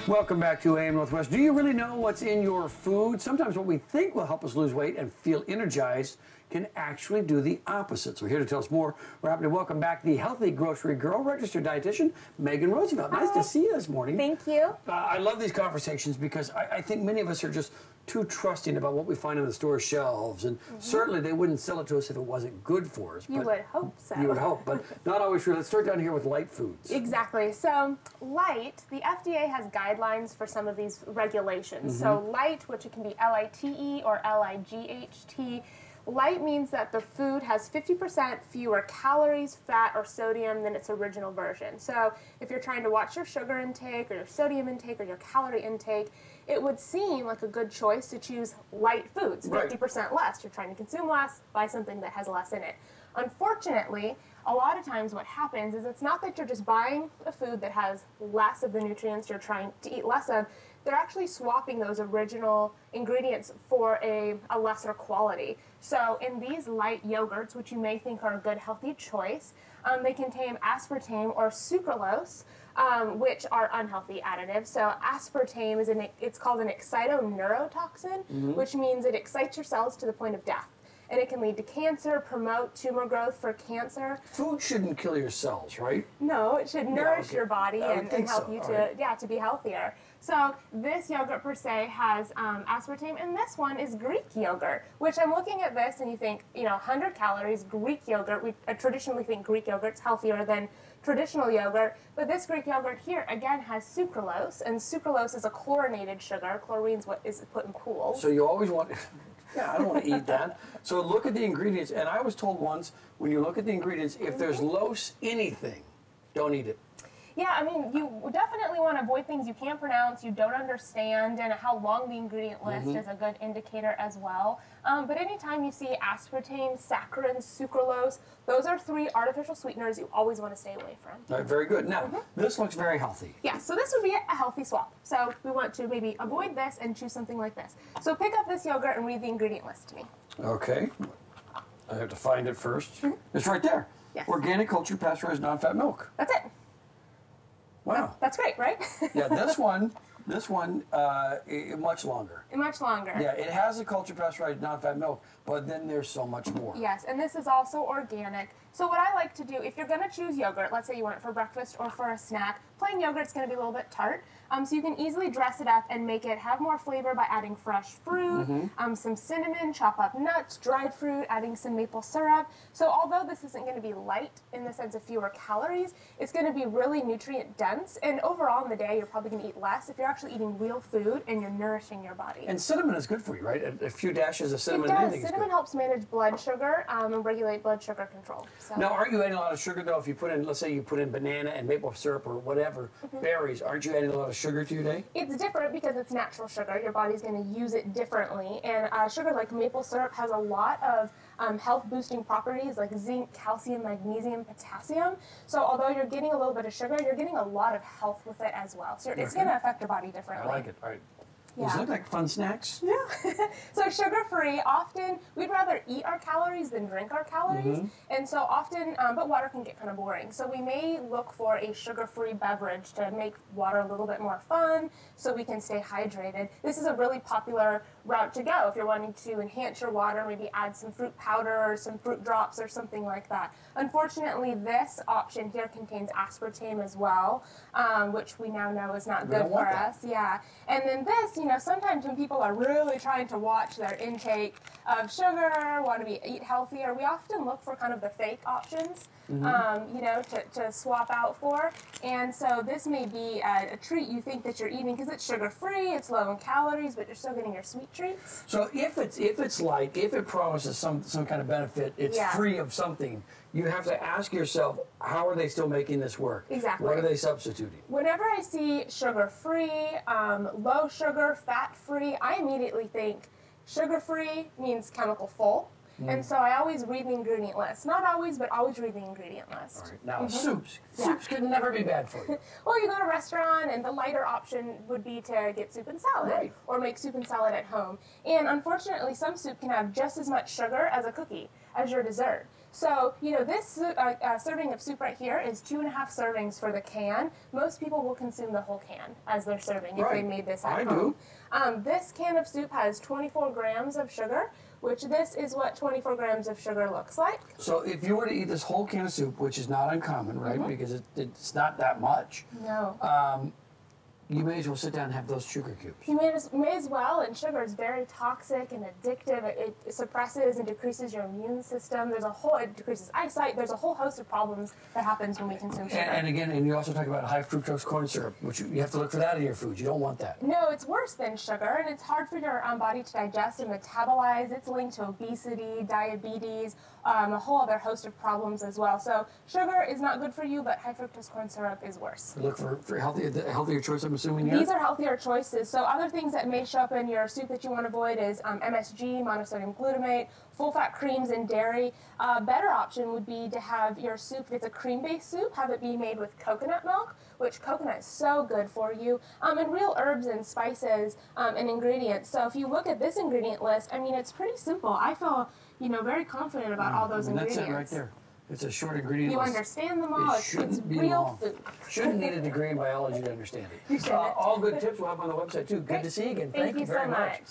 Welcome back to AM Northwest. Do you really know what's in your food? Sometimes what we think will help us lose weight and feel energized can actually do the opposite. So here to tell us more, we're happy to welcome back the Healthy Grocery Girl, registered dietitian, Megan Roosevelt. Nice to see you this morning. Thank you. I love these conversations because I think many of us are just too trusting about what we find on the store shelves, and certainly they wouldn't sell it to us if it wasn't good for us. You would hope so. You would hope, but not always true. Let's start down here with light foods. Exactly. So light, the FDA has guidelines for some of these regulations. So light, which it can be L-I-T-E or L-I-G-H-T, light means that the food has 50% fewer calories, fat, or sodium than its original version. So if you're trying to watch your sugar intake or your sodium intake or your calorie intake, it would seem like a good choice to choose light foods, 50% less. You're trying to consume less, buy something that has less in it. Unfortunately, a lot of times what happens is it's not that you're just buying a food that has less of the nutrients you're trying to eat less of. They're actually swapping those original ingredients for a lesser quality. So in these light yogurts, which you may think are a good healthy choice, they contain aspartame or sucralose, which are unhealthy additives. So aspartame is it's called an excitoneurotoxin, which means it excites your cells to the point of death. And it can lead to cancer, promote tumor growth for cancer. Food shouldn't kill your cells, right? No, it should nourish your body and help you to, to be healthier. So this yogurt per se has aspartame, and this one is Greek yogurt, which I'm looking at this and you think, 100 calories, Greek yogurt. We traditionally think Greek yogurt's healthier than traditional yogurt, but this Greek yogurt here, again, has sucralose, and sucralose is a chlorinated sugar. Chlorine's what is put in pools. So you always want... Yeah, I don't want to eat that. So look at the ingredients, and I was told once, when you look at the ingredients, if there's lose anything, don't eat it. Yeah, I mean, you definitely want to avoid things you can't pronounce, you don't understand, and how long the ingredient list is a good indicator as well. But anytime you see aspartame, saccharin, sucralose, those are 3 artificial sweeteners you always want to stay away from. All right, very good. Now, this looks very healthy. Yeah, so this would be a healthy swap. So we want to maybe avoid this and choose something like this. So pick up this yogurt and read the ingredient list to me. Okay. I have to find it first. It's right there. Yes. Organic, cultured, pasteurized, non-fat milk. That's it. Wow. That's great, right? Yeah, this one, much longer. Much longer. Yeah, it has a cultured, pasteurized, non-fat milk, but then there's so much more. Yes, and this is also organic. So what I like to do, if you're going to choose yogurt, let's say you want it for breakfast or for a snack, plain yogurt's going to be a little bit tart. So you can easily dress it up and make it have more flavor by adding fresh fruit, some cinnamon, chop up nuts, dried fruit, adding some maple syrup. So although this isn't going to be light in the sense of fewer calories, it's going to be really nutrient dense. And overall in the day, you're probably going to eat less if you're actually eating real food and you're nourishing your body. And cinnamon is good for you, right? A few dashes of cinnamon. It does. Anything Cinnamon helps manage blood sugar and regulate blood sugar control. So. Now, aren't you adding a lot of sugar, though, if you put in, let's say you put in banana and maple syrup or whatever, berries, aren't you adding a lot of sugar to your day? It's different because it's natural sugar. Your body's going to use it differently. And sugar like maple syrup has a lot of health-boosting properties like zinc, calcium, magnesium, potassium. So although you're getting a little bit of sugar, you're getting a lot of health with it as well. So it's going to affect your body differently. I like it. All right. Yeah. These look like fun snacks. Yeah. So sugar-free, often we'd rather eat our calories than drink our calories. And so often, but water can get kind of boring. So we may look for a sugar-free beverage to make water a little bit more fun so we can stay hydrated. This is a really popular route to go if you're wanting to enhance your water, maybe add some fruit powder or some fruit drops or something like that. Unfortunately, this option here contains aspartame as well, which we now know is not good for us. Yeah. And then this, sometimes when people are really trying to watch their intake of sugar, want to eat healthier, we often look for kind of the fake options, to swap out for. And so this may be a treat you think that you're eating because it's sugar-free, it's low in calories, but you're still getting your sweet treats. So if it's light, if it promises some kind of benefit, it's free of something, you have to ask yourself, how are they still making this work? Exactly. What are they substituting? Whenever I see sugar-free, low sugar, fat-free, I immediately think sugar-free means chemical full. And so I always read the ingredient list. Not always, but always read the ingredient list. All right. Now, soups. Soups can never be bad for you. Well, you go to a restaurant, and the lighter option would be to get soup and salad, or make soup and salad at home. And unfortunately, some soup can have just as much sugar as a cookie, as your dessert. So, you know, this serving of soup right here is 2.5 servings for the can. Most people will consume the whole can as their serving if they made this at home. This can of soup has 24 grams of sugar, which this is what 24 grams of sugar looks like. So if you were to eat this whole can of soup, which is not uncommon, right, because it's not that much. No. You may as well sit down and have those sugar cubes. You may as well, and sugar is very toxic and addictive. It suppresses and decreases your immune system. It decreases eyesight. There's a whole host of problems that happens when we consume sugar. And again, and you also talk about high fructose corn syrup, which you have to look for that in your food. You don't want that. No, it's worse than sugar, and it's hard for your body to digest and metabolize. It's linked to obesity, diabetes, a whole other host of problems as well. So sugar is not good for you, but high fructose corn syrup is worse. Look for healthier choice, I'm assuming here? These are healthier choices. So other things that may show up in your soup that you want to avoid is MSG, monosodium glutamate, full-fat creams, and dairy. A better option would be to have your soup, if it's a cream-based soup, have it be made with coconut milk, which coconut is so good for you, and real herbs and spices and ingredients. So if you look at this ingredient list, I mean, it's pretty simple. I feel, you know, very confident about all those ingredients. That's it right there. It's a short ingredient You list. understand them all. It's real food. Shouldn't need a degree in biology to understand it. You shouldn't. All good tips we'll have on the website too. Good to see you again. Thank you very so much. much.